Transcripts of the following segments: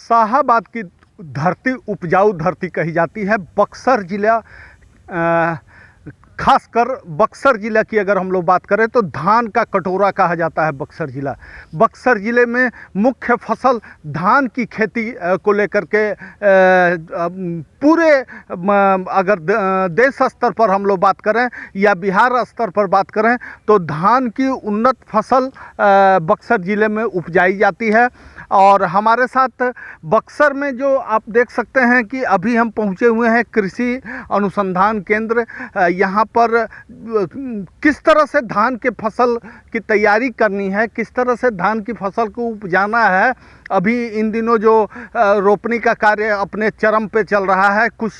शाहाबाद की धरती उपजाऊ धरती कही जाती है। बक्सर जिला, खासकर बक्सर ज़िला की अगर हम लोग बात करें तो धान का कटोरा कहा जाता है बक्सर ज़िला। बक्सर ज़िले में मुख्य फसल धान की खेती को लेकर के पूरे अगर देश स्तर पर हम लोग बात करें या बिहार स्तर पर बात करें तो धान की उन्नत फसल बक्सर ज़िले में उपजाई जाती है। और हमारे साथ बक्सर में जो आप देख सकते हैं कि अभी हम पहुंचे हुए हैं कृषि अनुसंधान केंद्र। यहाँ पर किस तरह से धान के फसल की तैयारी करनी है, किस तरह से धान की फसल को उपजाना है। अभी इन दिनों जो रोपनी का कार्य अपने चरम पे चल रहा है, कुछ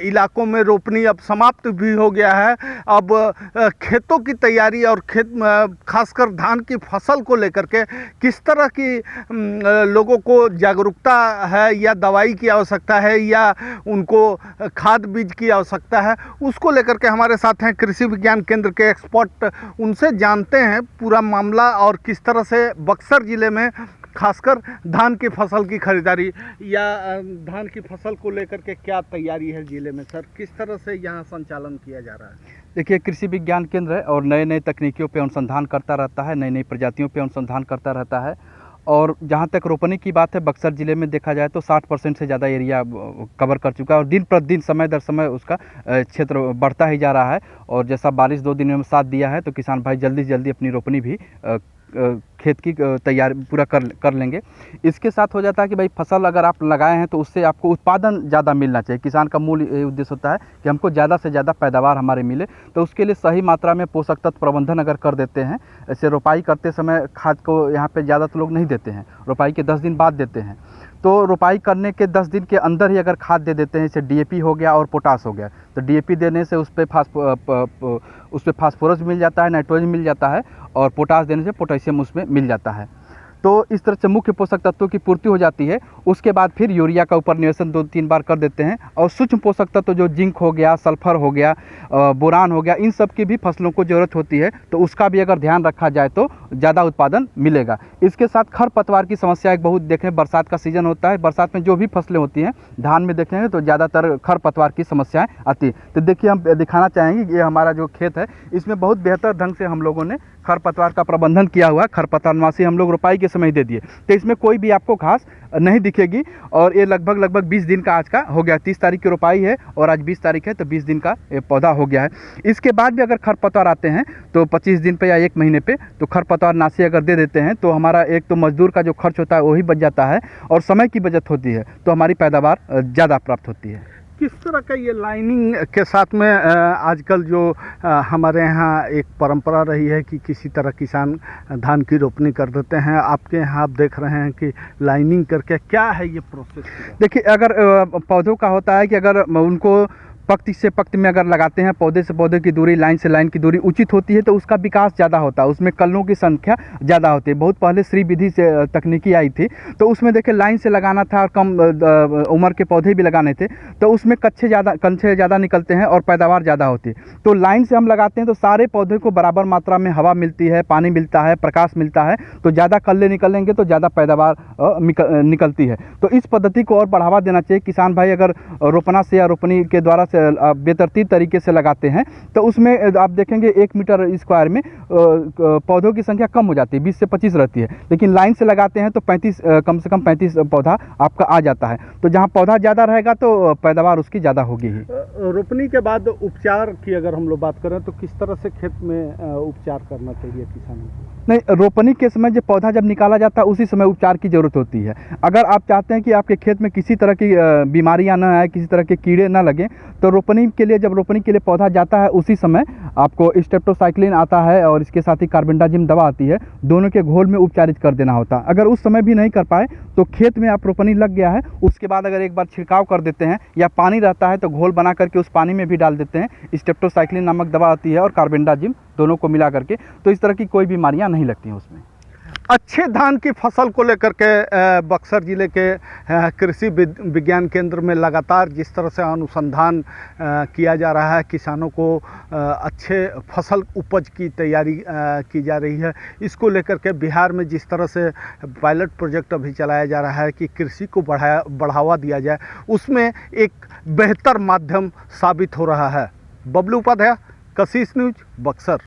इलाकों में रोपनी अब समाप्त भी हो गया है। अब खेतों की तैयारी और खासकर धान की फसल को लेकर के किस तरह की लोगों को जागरूकता है या दवाई की आवश्यकता है या उनको खाद बीज की आवश्यकता है, उसको लेकर के हमारे साथ हैं कृषि विज्ञान केंद्र के एक्सपर्ट। उनसे जानते हैं पूरा मामला और किस तरह से बक्सर ज़िले में खासकर धान की फसल की खरीदारी या धान की फसल को लेकर के क्या तैयारी है ज़िले में। सर, किस तरह से यहाँ संचालन किया जा रहा है? देखिए, कृषि विज्ञान केंद्र है और नए नए तकनीकियों पे अनुसंधान करता रहता है, नई नई प्रजातियों पे अनुसंधान करता रहता है। और जहाँ तक रोपनी की बात है, बक्सर ज़िले में देखा जाए तो 60% से ज़्यादा एरिया कवर कर चुका है और दिन प्रतिदिन समय दर समय उसका क्षेत्र बढ़ता ही जा रहा है। और जैसा बारिश 2 दिनों में साथ दिया है तो किसान भाई जल्दी से जल्दी अपनी रोपनी भी खेत की तैयारी पूरा कर लेंगे। इसके साथ हो जाता है कि भाई फसल अगर आप लगाए हैं तो उससे आपको उत्पादन ज़्यादा मिलना चाहिए। किसान का मूल उद्देश्य होता है कि हमको ज़्यादा से ज़्यादा पैदावार हमारे मिले, तो उसके लिए सही मात्रा में पोषक तत्व प्रबंधन अगर कर देते हैं। ऐसे रोपाई करते समय खाद को यहाँ पे ज़्यादा तो लोग नहीं देते हैं, रोपाई के 10 दिन बाद देते हैं। तो रोपाई करने के 10 दिन के अंदर ही अगर खाद दे देते हैं, जैसे डीएपी हो गया और पोटास हो गया, तो डीएपी देने से उस पर फास्फोरस मिल जाता है, नाइट्रोजन मिल जाता है, और पोटास देने से पोटेशियम उसमें मिल जाता है। तो इस तरह से मुख्य पोषक तत्वों की पूर्ति हो जाती है। उसके बाद फिर यूरिया का ऊपर निवेशन 2-3 बार कर देते हैं। और सूक्ष्म पोषक तत्व जो जिंक हो गया, सल्फर हो गया, बोरान हो गया, इन सब की भी फसलों को ज़रूरत होती है, तो उसका भी अगर ध्यान रखा जाए तो ज़्यादा उत्पादन मिलेगा। इसके साथ खरपतवार की समस्या एक बहुत देखें, बरसात का सीज़न होता है, बरसात में जो भी फसलें होती हैं धान में देखेंगे तो ज़्यादातर खरपतवार की समस्याएँ आती है। तो देखिए, हम दिखाना चाहेंगे कि ये हमारा जो खेत है इसमें बहुत बेहतर ढंग से हम लोगों ने खरपतवार का प्रबंधन किया हुआ है। खरपतवारनाशी हम लोग रोपाई के समय दे दिए, तो इसमें कोई भी आपको घास नहीं दिखेगी। और ये लगभग 20 दिन का आज का हो गया। 30 तारीख की रोपाई है और आज 20 तारीख है, तो 20 दिन का ये पौधा हो गया है। इसके बाद भी अगर खरपतवार आते हैं तो 25 दिन पे या 1 महीने पे तो खरपतवारनाशी अगर दे देते हैं तो हमारा एक तो मजदूर का जो खर्च होता है वही बच जाता है और समय की बचत होती है, तो हमारी पैदावार ज़्यादा प्राप्त होती है। किस तरह का ये लाइनिंग के साथ में आजकल जो हमारे यहाँ एक परंपरा रही है कि किसी तरह किसान धान की रोपनी कर देते हैं, आपके यहाँ आप देख रहे हैं कि लाइनिंग करके क्या है ये प्रोसेस? देखिए, अगर पौधों का होता है कि अगर उनको पंक्ति से पंक्ति में अगर लगाते हैं, पौधे से पौधे की दूरी, लाइन से लाइन की दूरी उचित होती है तो उसका विकास ज़्यादा होता है, उसमें कलनों की संख्या ज़्यादा होती है। बहुत पहले श्री विधि से तकनीकी आई थी, तो उसमें देखिए लाइन से लगाना था और कम उम्र के पौधे भी लगाने थे, तो उसमें कंछे ज़्यादा निकलते हैं और पैदावार ज़्यादा होती है। तो लाइन से हम लगाते हैं तो सारे पौधे को बराबर मात्रा में हवा मिलती है, पानी मिलता है, प्रकाश मिलता है, तो ज़्यादा कल्ले निकलेंगे तो ज़्यादा पैदावार निकलती है। तो इस पद्धति को और बढ़ावा देना चाहिए। किसान भाई अगर रोपना से या रोपनी के द्वारा से बेतरतीब तरीके से लगाते हैं तो उसमें आप देखेंगे 1 मीटर स्क्वायर में पौधों की संख्या कम हो जाती है, 20 से 25 रहती है। लेकिन लाइन से लगाते हैं तो 35 कम से कम 35 पौधा आपका आ जाता है। तो जहाँ पौधा ज़्यादा रहेगा तो पैदावार उसकी ज़्यादा होगी ही। रोपनी के बाद उपचार की अगर हम लोग बात करें तो किस तरह से खेत में उपचार करना चाहिए किसानों को? नहीं, रोपनी के समय जो पौधा जब निकाला जाता है उसी समय उपचार की ज़रूरत होती है। अगर आप चाहते हैं कि आपके खेत में किसी तरह की बीमारियां न आए, किसी तरह के कीड़े न लगें, तो रोपनी के लिए पौधा जाता है उसी समय आपको स्टेप्टोसाइक्लिन आता है और इसके साथ ही कार्बेंडाजिम दवा आती है, दोनों के घोल में उपचारित कर देना होता है। अगर उस समय भी नहीं कर पाए तो खेत में आप रोपनी लग गया है उसके बाद अगर एक बार छिड़काव कर देते हैं या पानी रहता है तो घोल बना करके उस पानी में भी डाल देते हैं, स्टेप्टोसाइक्लिन नामक दवा आती है और कार्बेंडाजिम, दोनों को मिला करके, तो इस तरह की कोई बीमारियां नहीं लगती हैं उसमें। अच्छे धान की फसल को लेकर के बक्सर ज़िले के कृषि विज्ञान केंद्र में लगातार जिस तरह से अनुसंधान किया जा रहा है, किसानों को अच्छे फसल उपज की तैयारी की जा रही है, इसको लेकर के बिहार में जिस तरह से पायलट प्रोजेक्ट अभी चलाया जा रहा है कि कृषि को बढ़ावा दिया जाए, उसमें एक बेहतर माध्यम साबित हो रहा है। बबलू उपाध्याय, कशिश न्यूज़, बक्सर।